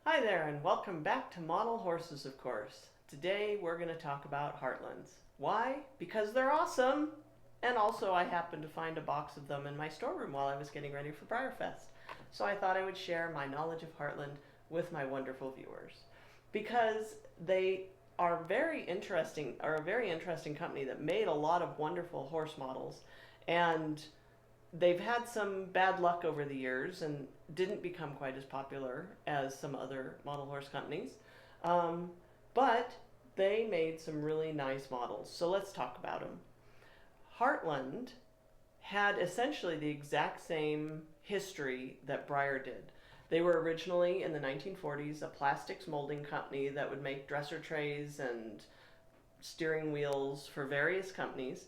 Hi there, and welcome back to Model Horses, of course. Today we're going to talk about Hartlands. Why? Because they're awesome! And also, I happened to find a box of them in my storeroom while I was getting ready for Breyerfest. So I thought I would share my knowledge of Hartland with my wonderful viewers. Because they are a very interesting company that made a lot of wonderful horse models. And they've had some bad luck over the years and didn't become quite as popular as some other model horse companies. Um, but they made some really nice models. So let's talk about them. Hartland had essentially the exact same history that Breyer did. They were originally in the 1940s a plastics molding company that would make dresser trays and steering wheels for various companies.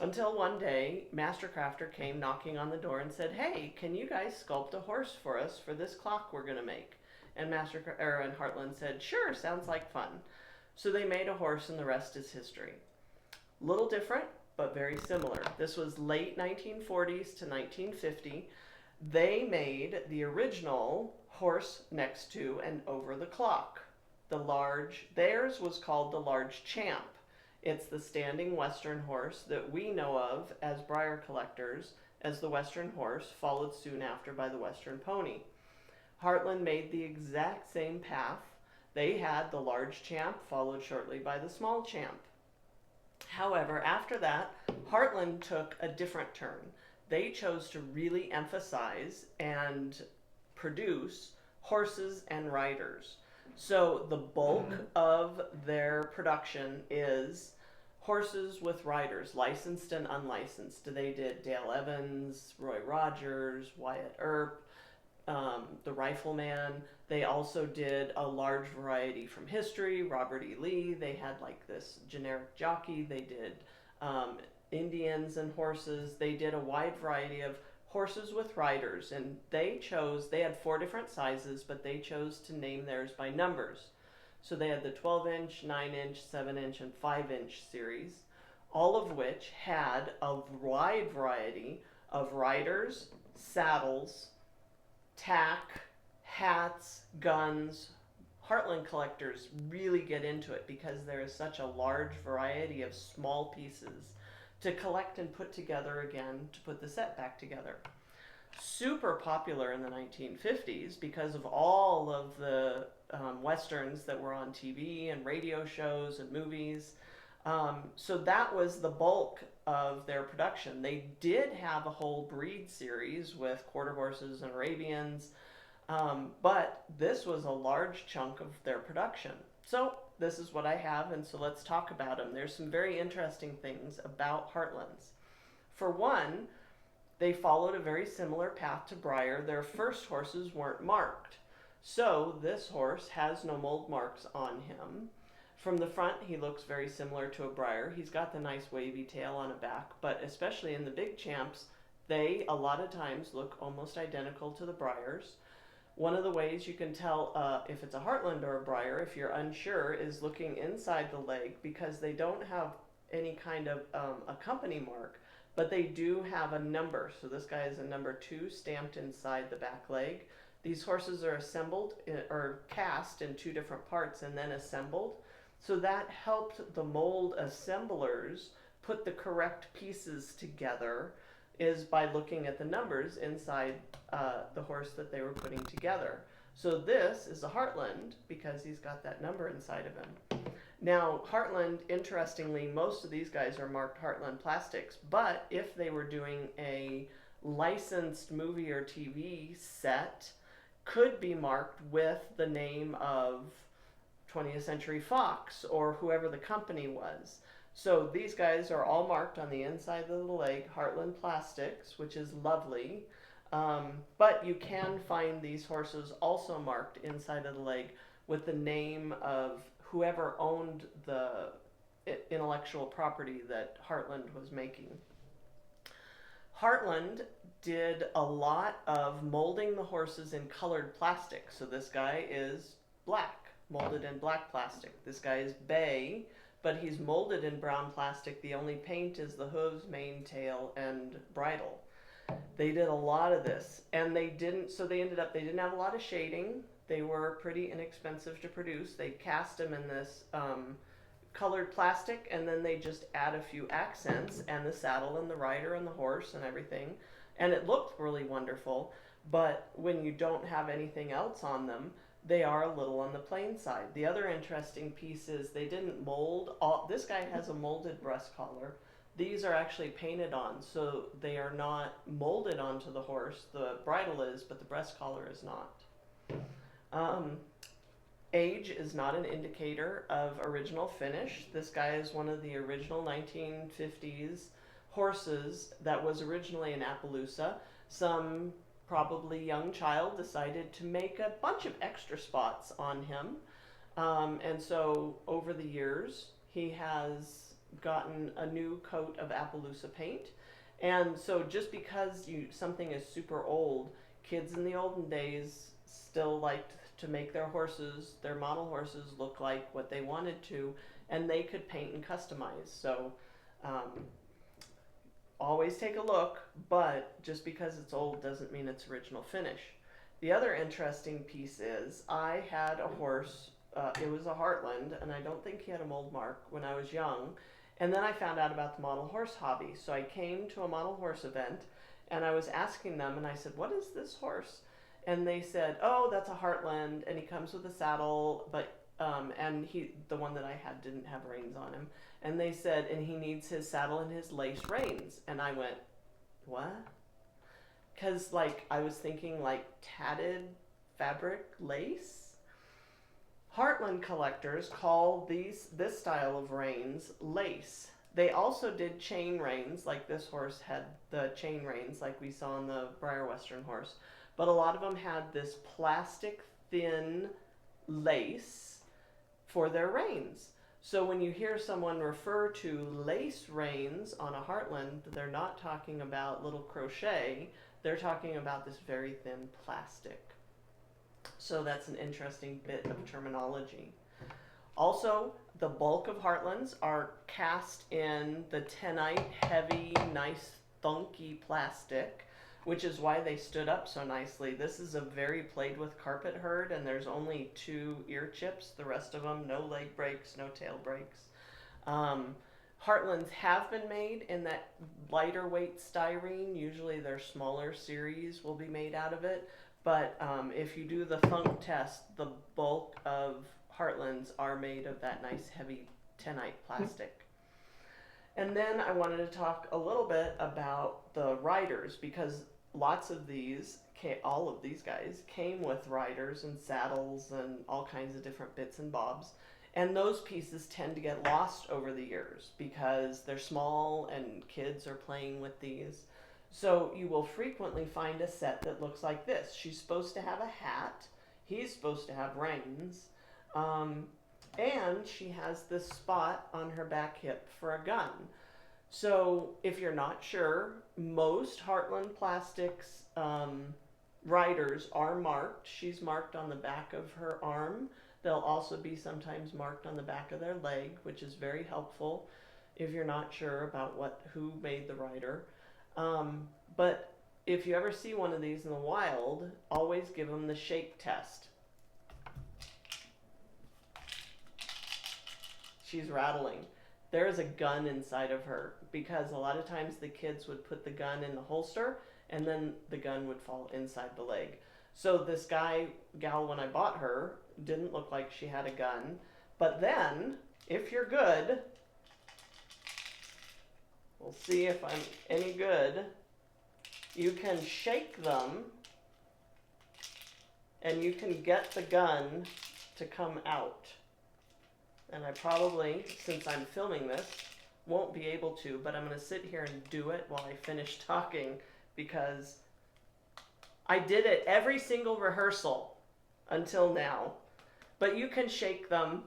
Until one day, Master Crafter came knocking on the door and said, "Hey, can you guys sculpt a horse for us for this clock we're going to make?" And and Hartland said, "Sure, sounds like fun." So they made a horse, and the rest is history. Little different, but very similar. This was late 1940s to 1950. They made the original horse next to and over the clock. Theirs was called the Large Champ. It's the standing Western horse that we know of as Breyer collectors as the Western horse, followed soon after by the Western pony. Hartland made the exact same path. They had the Large Champ, followed shortly by the Small Champ. However, after that, Hartland took a different turn. They chose to really emphasize and produce horses and riders. So the bulk of their production is horses with riders, licensed and unlicensed. They did Dale Evans, Roy Rogers, Wyatt Earp, the Rifleman. They also did a large variety from history, Robert E. Lee. They had like this generic jockey. They did Indians and horses. They did a wide variety of horses with riders, and they had 4 different sizes, but they chose to name theirs by numbers. So they had the 12-inch, 9-inch, 7-inch, and 5-inch series, all of which had a wide variety of riders, saddles, tack, hats, guns. Hartland collectors really get into it because there is such a large variety of small pieces to collect and put together again to put the set back together. Super popular in the 1950s because of all of the westerns that were on TV and radio shows and movies. So that was the bulk of their production. They did have a whole breed series with quarter horses and Arabians, but this was a large chunk of their production. So this is what I have, and so let's talk about them. There's some very interesting things about Hartlands. For one, they followed a very similar path to Breyer. Their first horses weren't marked. So this horse has no mold marks on him. From the front, he looks very similar to a Breyer. He's got the nice wavy tail on the back, but especially in the big champs, they a lot of times look almost identical to the Breyers. One of the ways you can tell if it's a Hartland or a Breyer, if you're unsure, is looking inside the leg, because they don't have any kind of a company mark, but they do have a number. So this guy is a number 2 stamped inside the back leg. These horses are assembled or cast in 2 different parts and then assembled. So that helped the mold assemblers put the correct pieces together, is by looking at the numbers inside the horse that they were putting together. So this is a Hartland because he's got that number inside of him. Now, Hartland, interestingly, most of these guys are marked Hartland plastics, but if they were doing a licensed movie or TV set, could be marked with the name of 20th Century Fox or whoever the company was. So these guys are all marked on the inside of the leg, Hartland Plastics, which is lovely. But you can find these horses also marked inside of the leg with the name of whoever owned the intellectual property that Hartland was making. Hartland did a lot of molding the horses in colored plastic. So this guy is black, molded in black plastic. This guy is bay, but he's molded in brown plastic. The only paint is the hooves, mane, tail, and bridle. They did a lot of this, and they didn't have a lot of shading. They were pretty inexpensive to produce. They cast them in this colored plastic, and then they just add a few accents and the saddle and the rider and the horse and everything. And it looked really wonderful, but when you don't have anything else on them, they are a little on the plain side. The other interesting piece is they didn't mold. This guy has a molded breast collar. These are actually painted on, so they are not molded onto the horse. The bridle is, but the breast collar is not. Age is not an indicator of original finish. This guy is one of the original 1950s horses that was originally in Appaloosa. Some probably young child decided to make a bunch of extra spots on him. And so over the years, he has gotten a new coat of Appaloosa paint. And so just because something is super old, kids in the olden days still liked to make their horses, their model horses, look like what they wanted to, and they could paint and customize. So always take a look, but just because it's old doesn't mean it's original finish. The other interesting piece is I had a horse, it was a Hartland, and I don't think he had a mold mark when I was young. And then I found out about the model horse hobby. So I came to a model horse event, and I was asking them, and I said, what is this horse? And they said, oh, that's a Hartland, and he comes with a saddle, but and the one that I had didn't have reins on him. And they said, and he needs his saddle and his lace reins. And I went, what? Because like I was thinking like tatted fabric lace. Heartland collectors call this style of reins lace. They also did chain reins, like this horse had the chain reins like we saw on the Breyer Western horse. But a lot of them had this plastic thin lace for their reins. So when you hear someone refer to lace reins on a Heartland, they're not talking about little crochet, they're talking about this very thin plastic. So that's an interesting bit of terminology. Also, the bulk of Heartlands are cast in the tenite, heavy, nice, thunky plastic, which is why they stood up so nicely. This is a very played with carpet herd, and there's only 2 ear chips. The rest of them, no leg breaks, no tail breaks. Heartlands have been made in that lighter weight styrene. Usually their smaller series will be made out of it. But if you do the thunk test, the bulk of Heartlands are made of that nice heavy tenite plastic. And then I wanted to talk a little bit about the riders, because lots of these, all of these guys, came with riders and saddles and all kinds of different bits and bobs. And those pieces tend to get lost over the years because they're small and kids are playing with these. So you will frequently find a set that looks like this. She's supposed to have a hat. He's supposed to have reins. And she has this spot on her back hip for a gun. So if you're not sure, most Heartland Plastics riders are marked. She's marked on the back of her arm. They'll also be sometimes marked on the back of their leg, which is very helpful if you're not sure about who made the rider. But if you ever see one of these in the wild, always give them the shake test. She's rattling. There is a gun inside of her, because a lot of times the kids would put the gun in the holster and then the gun would fall inside the leg. So this gal, when I bought her, didn't look like she had a gun. But then, if you're good, we'll see if I'm any good, you can shake them and you can get the gun to come out. And I probably, since I'm filming this, won't be able to, but I'm going to sit here and do it while I finish talking, because I did it every single rehearsal until now. But you can shake them,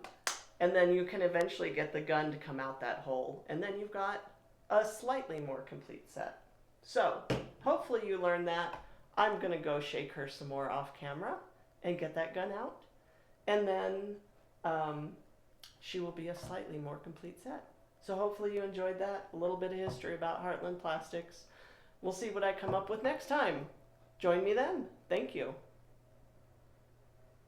and then you can eventually get the gun to come out that hole, and then you've got a slightly more complete set. So, hopefully you learned that. I'm going to go shake her some more off camera and get that gun out, and then she will be a slightly more complete set. So hopefully you enjoyed that, a little bit of history about Heartland Plastics. We'll see what I come up with next time. Join me then. Thank you.